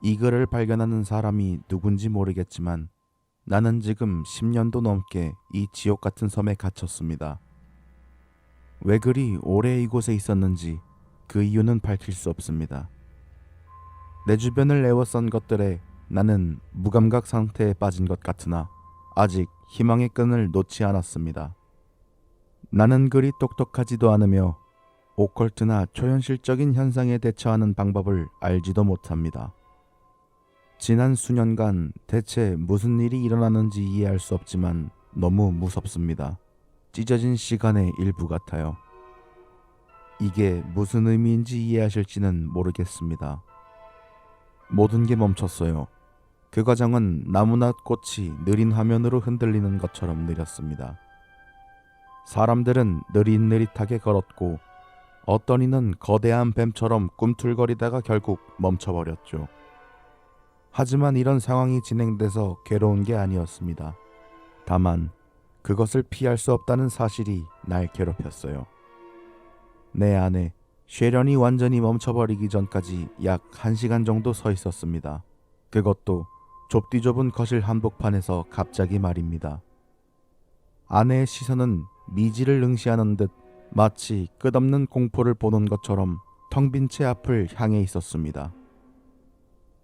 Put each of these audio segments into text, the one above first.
이 글을 발견하는 사람이 누군지 모르겠지만 나는 지금 10년도 넘게 이 지옥 같은 섬에 갇혔습니다. 왜 그리 오래 이곳에 있었는지 그 이유는 밝힐 수 없습니다. 내 주변을 에워싼 것들에 나는 무감각 상태에 빠진 것 같으나 아직 희망의 끈을 놓지 않았습니다. 나는 그리 똑똑하지도 않으며 오컬트나 초현실적인 현상에 대처하는 방법을 알지도 못합니다. 지난 수년간 대체 무슨 일이 일어나는지 이해할 수 없지만 너무 무섭습니다. 찢어진 시간의 일부 같아요. 이게 무슨 의미인지 이해하실지는 모르겠습니다. 모든 게 멈췄어요. 그 과정은 나무나 꽃이 느린 화면으로 흔들리는 것처럼 느렸습니다. 사람들은 느릿느릿하게 걸었고 어떤 이는 거대한 뱀처럼 꿈틀거리다가 결국 멈춰버렸죠. 하지만 이런 상황이 진행돼서 괴로운 게 아니었습니다. 다만 그것을 피할 수 없다는 사실이 날 괴롭혔어요. 내 안에 쉐련이 완전히 멈춰버리기 전까지 약 1시간 정도 서 있었습니다. 그것도 좁디 좁은 거실 한복판에서 갑자기 말입니다. 아내의 시선은 미지를 응시하는 듯 마치 끝없는 공포를 보는 것처럼 텅 빈 채 앞을 향해 있었습니다.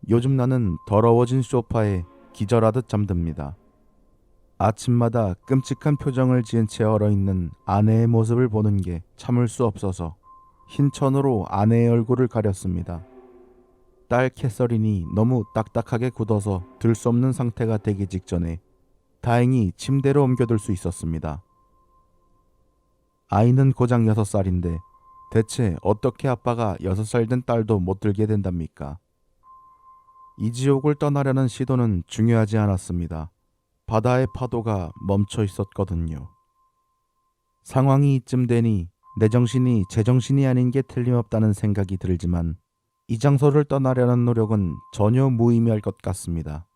요즘 나는 더러워진 소파에 기절하듯 잠듭니다. 아침마다 끔찍한 표정을 지은 채 얼어있는 아내의 모습을 보는 게 참을 수 없어서 흰 천으로 아내의 얼굴을 가렸습니다. 딸 캐서린이 너무 딱딱하게 굳어서 들 수 없는 상태가 되기 직전에 다행히 침대로 옮겨둘 수 있었습니다. 아이는 고작 6살인데 대체 어떻게 아빠가 6살 된 딸도 못 들게 된답니까? 이 지옥을 떠나려는 시도는 중요하지 않았습니다. 바다의 파도가 멈춰 있었거든요. 상황이 이쯤 되니 내 정신이 제정신이 아닌 게 틀림없다는 생각이 들지만 이 장소를 떠나려는 노력은 전혀 무의미할 것 같습니다.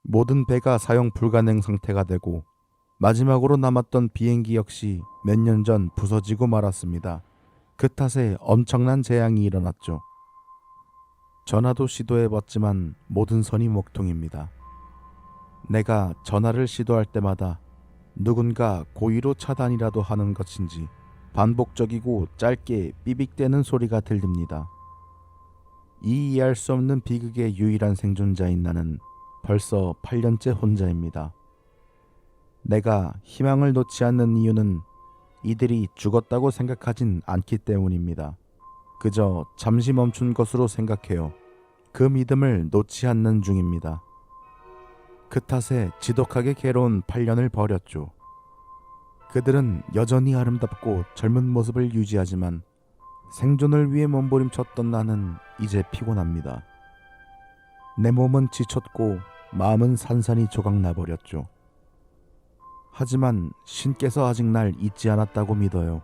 모든 배가 사용 불가능 상태가 되고 마지막으로 남았던 비행기 역시 몇 년 전 부서지고 말았습니다. 그 탓에 엄청난 재앙이 일어났죠. 전화도 시도해봤지만 모든 선이 목통입니다. 내가 전화를 시도할 때마다 누군가 고의로 차단이라도 하는 것인지 반복적이고 짧게 삐빅대는 소리가 들립니다. 이 이해할 수 없는 비극의 유일한 생존자인 나는 벌써 8년째 혼자입니다. 내가 희망을 놓지 않는 이유는 이들이 죽었다고 생각하진 않기 때문입니다. 그저 잠시 멈춘 것으로 생각해요. 그 믿음을 놓지 않는 중입니다. 그 탓에 지독하게 괴로운 8년을 버렸죠. 그들은 여전히 아름답고 젊은 모습을 유지하지만 생존을 위해 몸부림쳤던 나는 이제 피곤합니다. 내 몸은 지쳤고 마음은 산산이 조각나버렸죠. 하지만 신께서 아직 날 잊지 않았다고 믿어요.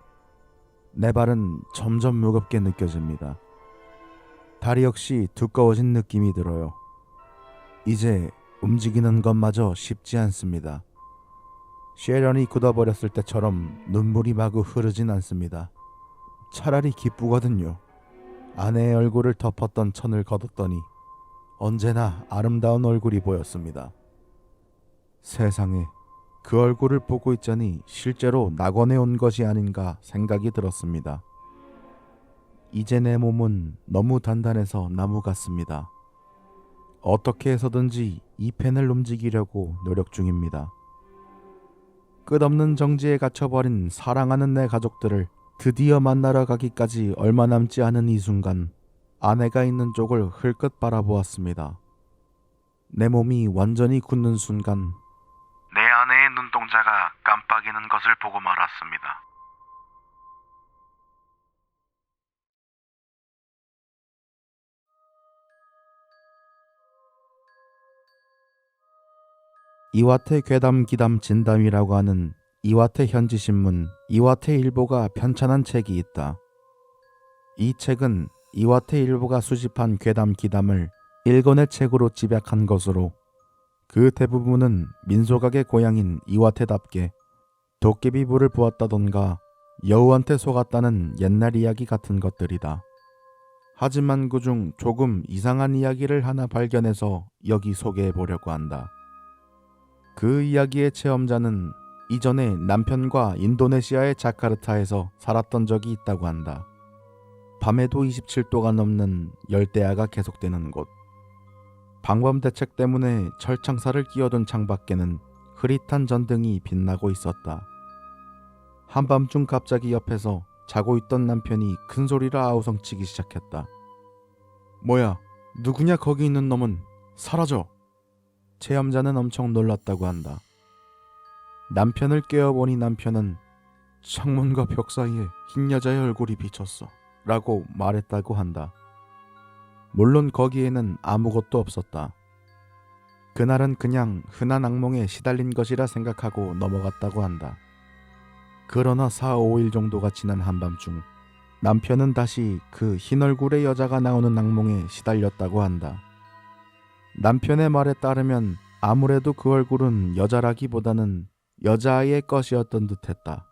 내 발은 점점 무겁게 느껴집니다. 다리 역시 두꺼워진 느낌이 들어요. 이제 움직이는 것마저 쉽지 않습니다. 쉐런이 굳어버렸을 때처럼 눈물이 마구 흐르진 않습니다. 차라리 기쁘거든요. 아내의 얼굴을 덮었던 천을 걷었더니 언제나 아름다운 얼굴이 보였습니다. 세상에, 그 얼굴을 보고 있자니 실제로 낙원에 온 것이 아닌가 생각이 들었습니다. 이제 내 몸은 너무 단단해서 나무 같습니다. 어떻게 해서든지 이 펜을 움직이려고 노력 중입니다. 끝없는 정지에 갇혀버린 사랑하는 내 가족들을 드디어 만나러 가기까지 얼마 남지 않은 이 순간 아내가 있는 쪽을 흘끗 바라보았습니다. 내 몸이 완전히 굳는 순간 내 아내의 눈동자가 깜빡이는 것을 보고 말았습니다. 이와테 괴담 기담 진담이라고 하는 이와테 현지신문 이와테 일보가 편찬한 책이 있다. 이 책은 이와테 일보가 수집한 괴담 기담을 1권의 책으로 집약한 것으로 그 대부분은 민소각의 고향인 이와테답게 도깨비 불을 보았다던가 여우한테 속았다는 옛날 이야기 같은 것들이다. 하지만 그중 조금 이상한 이야기를 하나 발견해서 여기 소개해 보려고 한다. 그 이야기의 체험자는 이전에 남편과 인도네시아의 자카르타에서 살았던 적이 있다고 한다. 밤에도 27도가 넘는 열대야가 계속되는 곳. 방범 대책 때문에 철창살을 끼워둔 창밖에는 흐릿한 전등이 빛나고 있었다. 한밤중 갑자기 옆에서 자고 있던 남편이 큰 소리로 아우성치기 시작했다. 뭐야, 누구냐 거기 있는 놈은, 사라져! 체험자는 엄청 놀랐다고 한다. 남편을 깨워보니 남편은 창문과 벽 사이에 흰 여자의 얼굴이 비쳤어 라고 말했다고 한다. 물론 거기에는 아무것도 없었다. 그날은 그냥 흔한 악몽에 시달린 것이라 생각하고 넘어갔다고 한다. 그러나 4, 5일 정도가 지난 한밤중 남편은 다시 그 흰 얼굴의 여자가 나오는 악몽에 시달렸다고 한다. 남편의 말에 따르면 아무래도 그 얼굴은 여자라기보다는 여자아이의 것이었던 듯했다.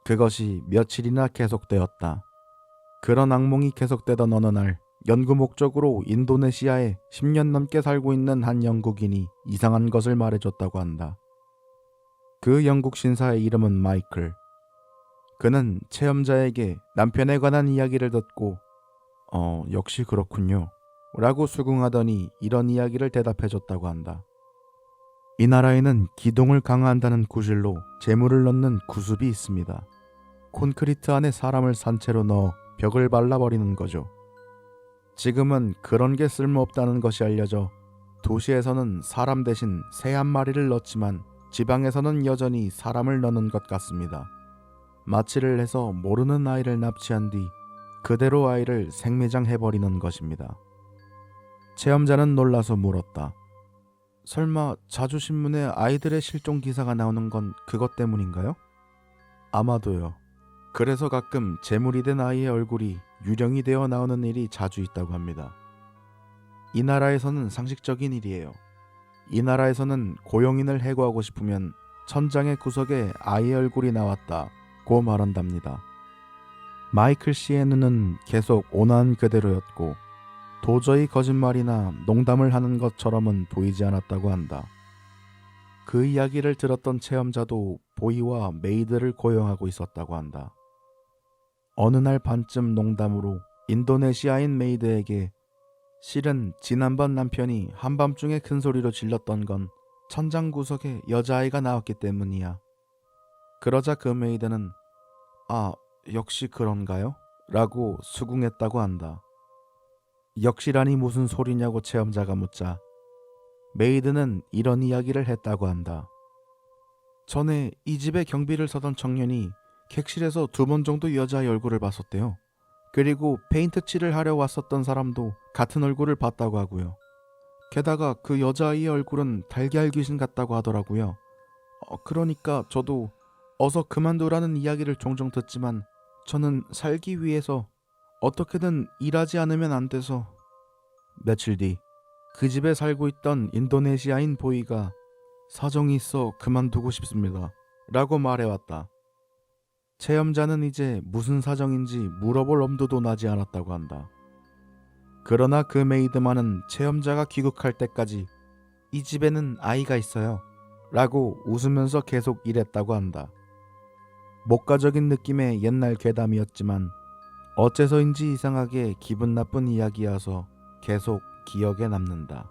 그것이 며칠이나 계속되었다. 그런 악몽이 계속되던 어느 날 연구 목적으로 인도네시아에 10년 넘게 살고 있는 한 영국인이 이상한 것을 말해줬다고 한다. 그 영국 신사의 이름은 마이클. 그는 체험자에게 남편에 관한 이야기를 듣고 역시 그렇군요 라고 수긍하더니 이런 이야기를 대답해줬다고 한다. 이 나라에는 기동을 강화한다는 구실로 재물을 넣는 구습이 있습니다. 콘크리트 안에 사람을 산채로 넣어 벽을 발라버리는 거죠. 지금은 그런 게 쓸모없다는 것이 알려져 도시에서는 사람 대신 새 한 마리를 넣지만 지방에서는 여전히 사람을 넣는 것 같습니다. 마취를 해서 모르는 아이를 납치한 뒤 그대로 아이를 생매장해버리는 것입니다. 체험자는 놀라서 물었다. 설마 자주 신문에 아이들의 실종 기사가 나오는 건 그것 때문인가요? 아마도요. 그래서 가끔 제물이 된 아이의 얼굴이 유령이 되어 나오는 일이 자주 있다고 합니다. 이 나라에서는 상식적인 일이에요. 이 나라에서는 고용인을 해고하고 싶으면 천장의 구석에 아이의 얼굴이 나왔다고 말한답니다. 마이클 씨의 눈은 계속 온화한 그대로였고 도저히 거짓말이나 농담을 하는 것처럼은 보이지 않았다고 한다. 그 이야기를 들었던 체험자도 보이와 메이드를 고용하고 있었다고 한다. 어느 날 반쯤 농담으로 인도네시아인 메이드에게 실은 지난번 남편이 한밤중에 큰 소리로 질렀던 건 천장 구석에 여자아이가 나왔기 때문이야. 그러자 그 메이드는 역시 그런가요? 라고 수긍했다고 한다. 역시라니 무슨 소리냐고 체험자가 묻자 메이드는 이런 이야기를 했다고 한다. 전에 이 집에 경비를 서던 청년이 객실에서 2번 정도 여자의 얼굴을 봤었대요. 그리고 페인트 칠을 하려 왔었던 사람도 같은 얼굴을 봤다고 하고요. 게다가 그 여자아이의 얼굴은 달걀 귀신 같다고 하더라고요. 그러니까 저도 어서 그만두라는 이야기를 종종 듣지만 저는 살기 위해서 어떻게든 일하지 않으면 안 돼서. 며칠 뒤 그 집에 살고 있던 인도네시아인 보이가 사정이 있어 그만두고 싶습니다 라고 말해왔다. 체험자는 이제 무슨 사정인지 물어볼 엄두도 나지 않았다고 한다. 그러나 그 메이드만은 체험자가 귀국할 때까지 이 집에는 아이가 있어요 라고 웃으면서 계속 일했다고 한다. 목가적인 느낌의 옛날 괴담이었지만 어째서인지 이상하게 기분 나쁜 이야기여서 계속 기억에 남는다.